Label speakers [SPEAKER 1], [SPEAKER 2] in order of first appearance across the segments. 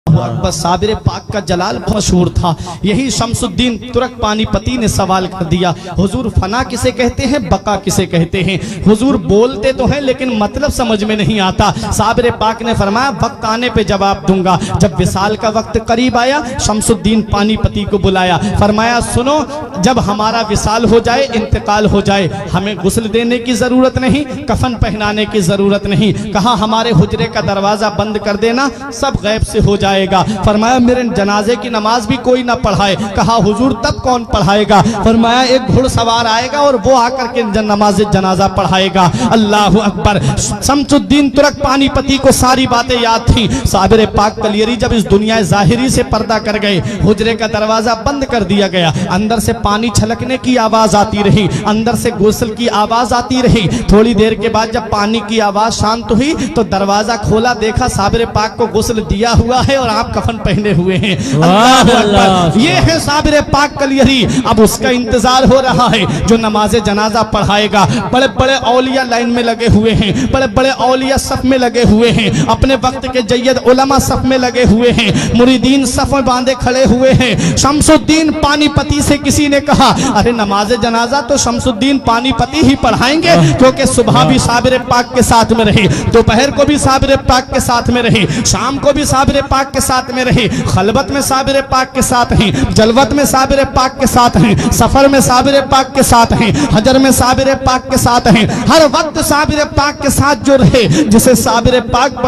[SPEAKER 1] अकबर साबिर पाक का जलाल मशहूर था। यही शमसुद्दीन तुर्क पानीपती ने सवाल कर दिया, हुजूर फना किसे कहते हैं, बका किसे कहते हैं? हुजूर बोलते तो हैं लेकिन मतलब समझ में नहीं आता। साबिर पाक ने फरमाया वक्त आने पे जवाब दूंगा। जब विसाल का वक्त करीब आया, शमसुद्दीन पानीपती को बुलाया, फरमाया सुनो, जब हमारा विसाल हो जाए, इंतकाल हो जाए, हमें गुस्ल देने की जरूरत नहीं, कफन पहनाने की जरूरत नहीं। कहा हमारे हुजरे का दरवाजा बंद कर देना, सब गैब से हो जाएगा। फरमाया मेरे जनाजे की नमाज भी कोई ना पढ़ाए। कहा हुजूर तब कौन पढ़ाएगा? फरमाया एक घुड़सवार आएगा और वो आकर के नमाज जनाजा पढ़ाएगा। अल्लाह अकबर। शमसुद्दीन तुर्क पानीपती को सारी बातें याद थी। साबिर पाक कलियरी जब इस दुनिया ज़ाहिरी से पर्दा कर गए, हुजरे का दरवाजा बंद कर दिया गया, अंदर से पानी छलकने की आवाज आती रही, अंदर से गुस्ल की आवाज आती रही। थोड़ी देर के बाद जब पानी की आवाज शांत हुई तो दरवाजा खोला, देखा साबिर पाक को गुस्ल दिया हुआ है और आप कफन पहने हुए हैं। अल्लाह अकबर। ये है साबिर पाक कलियरी। अब उसका इंतजार हो रहा है जो नमाज जनाजा पढ़ाएगा। बड़े बड़े औलिया लाइन में लगे हुए हैं, बड़े बड़े औलिया सफ में लगे हुए हैं, अपने वक्त के जय्यद उलमा सफ में लगे हुए हैं, मुरीदीन सफ में बांधे खड़े हुए हैं। शमसुद्दीन पानीपती से किसी ने कहा अरे नमाज जनाजा तो शमसुद्दीन पानीपती ही पढ़ाएंगे, क्योंकि सुबह भी साबिर पाक के साथ में रहे, दोपहर को भी साबिर पाक के साथ में रहे, शाम को भी साबिर पाक के साथ में रहे, खलबत में साबिर पाक के साथ हैं, जलवत में साबिर पाक के साथ हैं, सफर में साबिर पाक के साथ हैं, हजर में साबिर पाक के साथ हैं। हर वक्त साबिर पाक के साथ जो रहे, जिसे साबिर पाक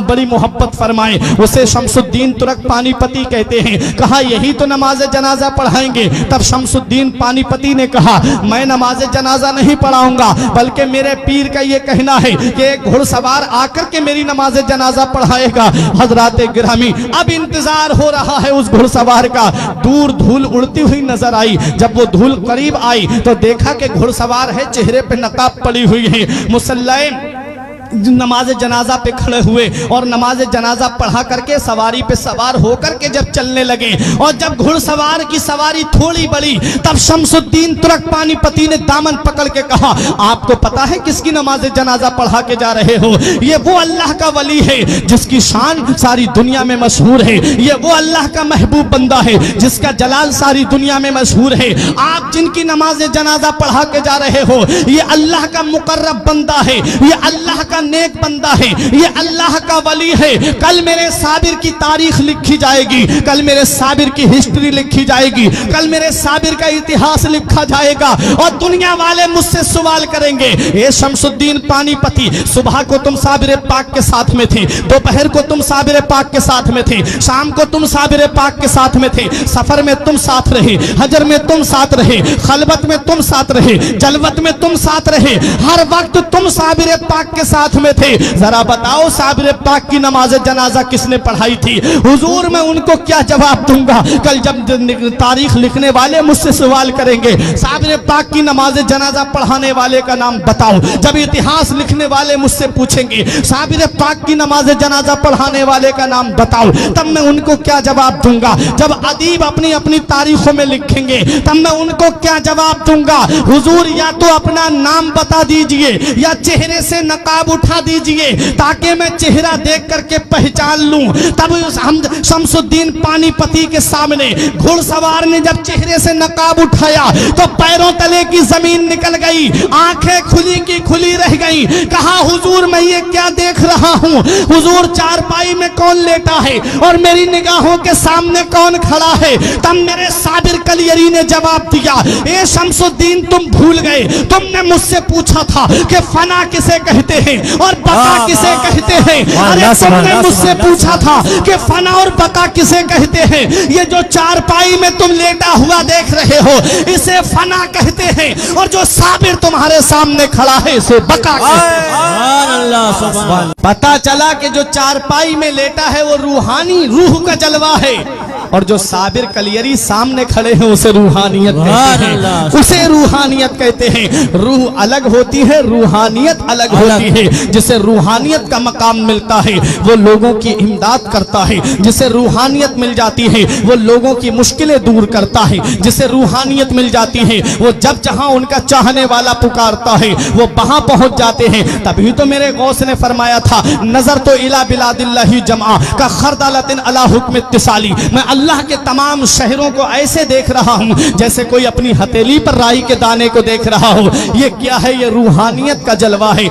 [SPEAKER 1] बड़ी मोहब्बत फरमाए, उसे शमसुद्दीन तुर्क पानीपती कहते हैं। कहा यही तो नमाज जनाजा पढ़ाएंगे। तब शमसुद्दीन पानीपती ने कहा मैं नमाज जनाजा नहीं पढ़ाऊंगा, बल्कि मेरे पीर का ये कहना है कि एक घुड़सवार आकर के मेरी नमाज जनाजा पढ़ाएगा। हजरात गिरामी, अब इंतजार हो रहा है उस घुड़सवार का। दूर धूल उड़ती हुई नजर आई। जब वो धूल करीब आई तो देखा कि घुड़सवार है, चेहरे पे नकाब पड़ी हुई है, मुसल्ले नमाज जनाजा पे खड़े हुए और नमाज जनाजा पढ़ा करके सवारी पे सवार होकर के जब चलने लगे, और जब घुड़सवार की सवारी थोड़ी बड़ी, तब शमसुद्दीन तुर्क पानीपती ने दामन पकड़ के कहा आपको पता है किसकी नमाज जनाजा पढ़ा के जा रहे हो? ये वो अल्लाह का वली है जिसकी शान सारी दुनिया में मशहूर है, ये वो अल्लाह का महबूब बंदा है जिसका जलाल सारी दुनिया में मशहूर है। आप जिनकी नमाज जनाजा पढ़ा के जा रहे हो, ये अल्लाह का मुकर्रब बंदा है, ये अल्लाह का नेक बंदा है, ये अल्लाह का वली है। कल मेरे साबिर की तारीख लिखी जाएगी, कल मेरे साबिर की हिस्ट्री लिखी जाएगी, कल मेरे साबिर का इतिहास लिखा जाएगा और दुनिया वाले मुझसे सवाल करेंगे ए शमसुद्दीन पानीपती, सुबह को तुम साबिर पाक के साथ में थे, दोपहर को तुम साबिर पाक के साथ में थे, शाम को तुम साबिर पाक के साथ में थे, सफर में तुम साथ रहे, हजर में तुम साथ रहे, खलबत में तुम साथ रहे, जलवत में तुम साथ रहे, हर वक्त तुम साबिर पाक के साथ में थे। जरा बताओ साबिर पाक की नमाज जनाजा किसने पढ़ाई थी? हुजूर मैं उनको क्या जवाब दूंगा? कल जब तारीख लिखने वाले मुझसे सवाल करेंगे साबिर पाक की नमाज जनाजा पढ़ाने वाले का नाम बताओ, जब इतिहास लिखने वाले मुझसे पूछेंगे साबिर पाक की नमाज जनाजा पढ़ाने वाले का नाम बताओ, तब मैं उनको क्या जवाब दूंगा? जब अदीब अपनी अपनी तारीखों में लिखेंगे तब मैं उनको क्या जवाब दूंगा? हुजूर या तो अपना नाम बता दीजिए या चेहरे से नकाब उठा दीजिए ताकि मैं चेहरा देख करके पहचान लूं। तब हम शमसुद्दीन पानीपती के सामने घुड़सवार ने जब चेहरे से नकाब उठाया तो पैरों तले की जमीन निकल गई, आंखें खुली की खुली रह गई। कहा हुजूर मैं ये क्या देख रहा हूं? हुजूर चारपाई में कौन लेटा है और मेरी निगाहों के सामने कौन खड़ा है? तब मेरे साबिर कलियरी ने जवाब दिया ए शमसुद्दीन तुम भूल गए, तुमने मुझसे पूछा था कि फना किसे कहते हैं और बका किसे कहते हैं। अरे तुमने मुझसे पूछा था कि फना और बका किसे कहते हैं? ये जो चारपाई में तुम लेटा हुआ देख रहे हो इसे फना कहते हैं, और जो साबिर तुम्हारे सामने खड़ा है इसे बका कहते हैं। पता चला कि जो चारपाई में लेटा है वो रूहानी रूह का जलवा है, اور جو صابر کلیری سامنے کھڑے ہیں اسے روحانیت کہتے ہیں، اسے روحانیت کہتے ہیں۔ روح الگ ہوتی ہے، روحانیت الگ ہوتی ہے۔ جسے روحانیت کا مقام ملتا ہے وہ لوگوں کی امداد کرتا ہے، جسے روحانیت مل جاتی ہے وہ لوگوں کی مشکلیں دور کرتا ہے، جسے روحانیت مل جاتی ہے وہ جب جہاں ان کا چاہنے والا پکارتا ہے وہ وہاں پہنچ جاتے ہیں۔ تبھی تو میرے غوث نے فرمایا تھا نظر تو الی بلاد اللہ جمعہ کا خردلۃ علی حکم اتصالی، میں اللہ کے تمام شہروں کو ایسے دیکھ رہا ہوں جیسے کوئی اپنی ہتھیلی پر رائی کے دانے کو دیکھ رہا ہو۔ یہ کیا ہے؟ یہ روحانیت کا جلوہ ہے۔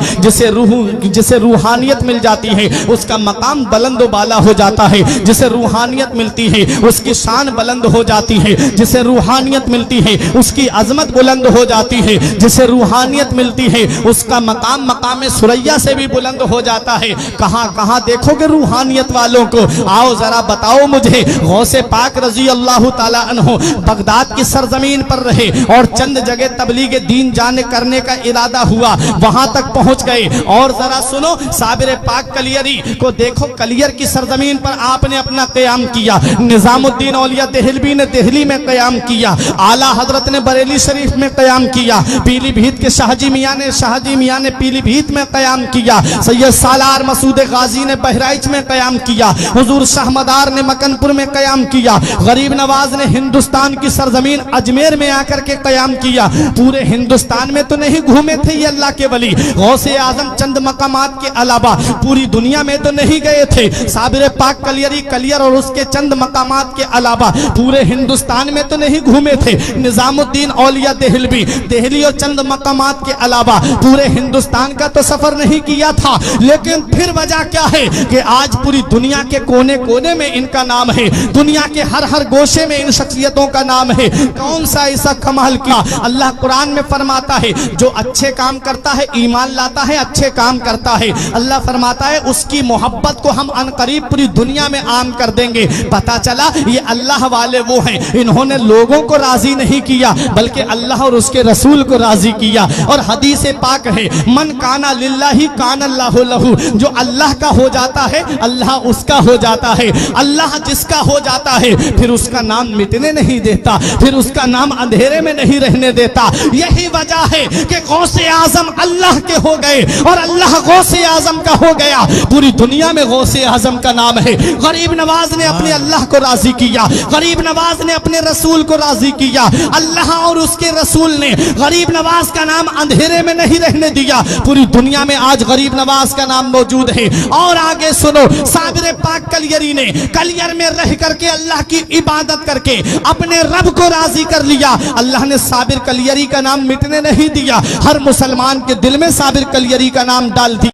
[SPEAKER 1] جسے روحانیت مل جاتی ہے اس کا مقام بلند و بالا ہو جاتا ہے، جسے روحانیت ملتی ہے اس کی شان بلند ہو جاتی ہے، جسے روحانیت ملتی ہے اس کی عظمت بلند ہو جاتی ہے، جسے روحانیت ملتی ہے اس کا مقام مقام ثریا سے بھی بلند ہو جاتا ہے۔ کہاں کہاں دیکھو گے روحانیت والوں کو؟ آؤ ذرا بتاؤ مجھے۔ غوث پاک رضی اللہ تعالی عنہ بغداد کی سرزمین پر رہے اور چند جگہ تبلیغ دین جانے کرنے کا ارادہ ہوا، وہاں تک پہنچ گئے۔ اور ذرا سنو، صابر پاک کلیری کو دیکھو، کلیر کی سرزمین پر آپ نے اپنا قیام کیا، نظام الدین اولیاء دہلوی نے دہلی میں قیام کیا، اعلیٰ حضرت نے بریلی شریف میں قیام کیا، پیلی بھیت کے شاہ جی میاں نے پیلی بھیت میں قیام کیا، سید سالار مسعود غازی نے بہرائچ میں قیام کیا، حضور شاہ مدار نے مکن پور میں قیام کیا، غریب نواز نے ہندوستان کی سرزمین اجمیر میں آ کر کے قیام کیا۔ پورے ہندوستان میں تو نہیں گھومے تھے یہ اللہ کے ولی، غوث اعظم چند مقامات کے علاوہ پوری دنیا میں تو نہیں گئے تھے۔ صابر پاک کلیری کلیر اور اس کے چند مقامات کے علاوہ پورے ہندوستان میں تو نہیں گھومے تھے۔ نظام الدین اولیاء دہلوی دہلی اور چند مقامات کے علاوہ پورے ہندوستان کا تو سفر نہیں کیا تھا، لیکن پھر وجہ کیا ہے کہ آج پوری دنیا کے کونے کونے میں ان کا نام ہے، دنیا کے ہر گوشے میں ان شخصیتوں کا نام ہے۔ کون سا ایسا کمال کیا؟ اللہ قرآن میں فرماتا ہے جو اچھے کام کرتا ہے، ایمان لاتا ہے، اچھے کام کرتا ہے، اللہ فرماتا ہے اس کی محبت کو ہم عنقریب پوری دنیا میں عام کر دیں گے۔ پتا چلا یہ اللہ والے وہ ہیں، انہوں نے لوگوں کو راضی نہیں کیا بلکہ اللہ اور اس کے رسول کو راضی کیا۔ اور حدیث پاک ہے من کانا للہ کان اللہ لہو، جو اللہ کا ہو جاتا ہے اللہ اس کا ہو جاتا ہے۔ اللہ جس کا ہو جاتا ہے پھر اس کا نام مٹنے نہیں دیتا، پھر اس کا نام اندھیرے میں نہیں رہنے دیتا۔ یہی وجہ ہے کہ غوث اعظم اللہ کے ہو گئے اور اللہ غوث اعظم کا ہو گیا۔ پوری دنیا میں غوث اعظم کا نام ہے۔ غریب نواز نے اپنے اللہ کو راضی کیا، غریب نواز نے اپنے رسول کو راضی کیا، اللہ اور اس کے رسول نے غریب نواز کا نام اندھیرے میں نہیں رہنے دیا۔ پوری دنیا میں آج غریب نواز کا نام موجود ہے۔ اور آگے سنو، صابر پاک کلیری نے کلیر میں رہ کر کے اللہ کی عبادت کر کے اپنے رب کو راضی کر لیا۔ اللہ نے صابر کلیری کا نام مٹنے نہیں دیا، ہر مسلمان کے دل میں صابر کلیری کا نام ڈال دیا۔